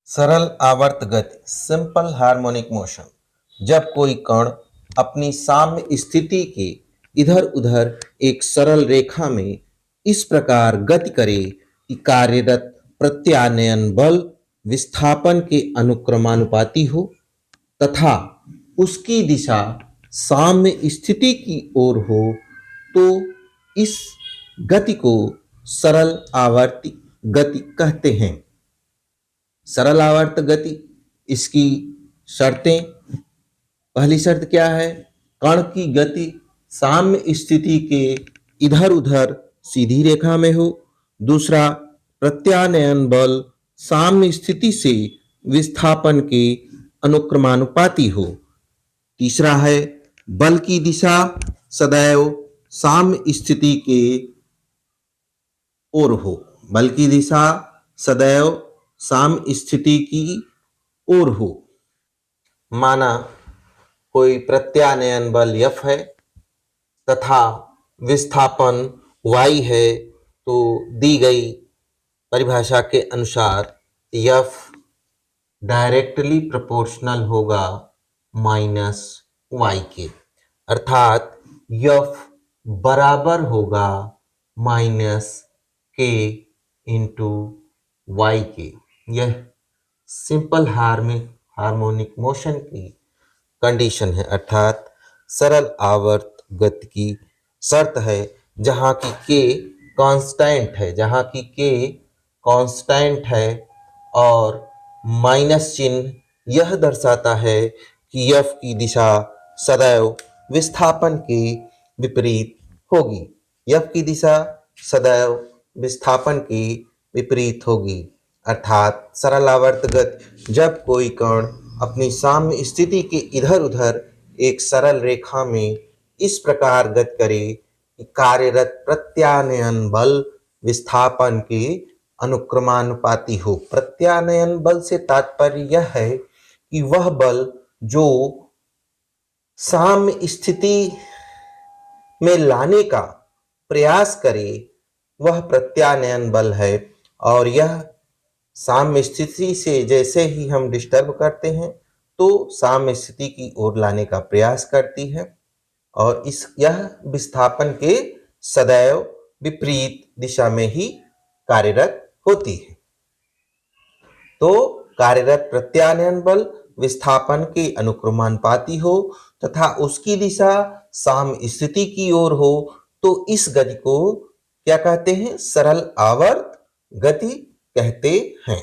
सरल आवर्त गति सिंपल हार्मोनिक मोशन। जब कोई कण अपनी साम्य स्थिति के इधर उधर एक सरल रेखा में इस प्रकार गति करे कि कार्यरत प्रत्यानयन बल विस्थापन के अनुक्रमानुपाती हो तथा उसकी दिशा साम्य स्थिति की ओर हो, तो इस गति को सरल आवर्ती गति कहते हैं। सरल आवर्त गति, इसकी शर्तें। पहली शर्त क्या है? कण की गति साम्य स्थिति के इधर उधर सीधी रेखा में हो। दूसरा, प्रत्यानयन बल साम्य स्थिति से विस्थापन के अनुक्रमानुपाती हो। तीसरा है, बल की दिशा सदैव साम्य स्थिति के ओर हो। बल की दिशा सदैव साम्य स्थिति की ओर हो। माना कोई प्रत्यानयन बल F है तथा विस्थापन y है, तो दी गई परिभाषा के अनुसार F डायरेक्टली प्रोपोर्शनल होगा माइनस y के, अर्थात F बराबर होगा माइनस k इंटू y के। यह सिंपल हार्मोनिक मोशन की कंडीशन है, अर्थात सरल आवर्त गति की शर्त है जहाँ की k कांस्टेंट है और माइनस चिन्ह यह दर्शाता है कि F की दिशा सदैव विस्थापन के विपरीत होगी। F की दिशा सदैव विस्थापन के विपरीत होगी, अर्थात सरल आवर्त गति जब कोई कण अपनी साम्य स्थिति के इधर उधर एक सरल रेखा में इस प्रकार गति करे कि कार्यरत प्रत्यानयन बल विस्थापन के अनुक्रमानुपाती हो। प्रत्यानयन बल से तात्पर्य यह है कि वह बल जो साम्य स्थिति में लाने का प्रयास करे वह प्रत्यानयन बल है, और यह साम्य स्थिति से जैसे ही हम डिस्टर्ब करते हैं तो साम्य स्थिति की ओर लाने का प्रयास करती है, और यह विस्थापन के सदैव विपरीत दिशा में ही कार्यरत होती है। तो कार्यरत प्रत्यानयन बल विस्थापन के अनुक्रमानुपाती हो तथा उसकी दिशा साम्य स्थिति की ओर हो, तो इस गति को क्या कहते हैं? सरल आवर्त गति कहते हैं।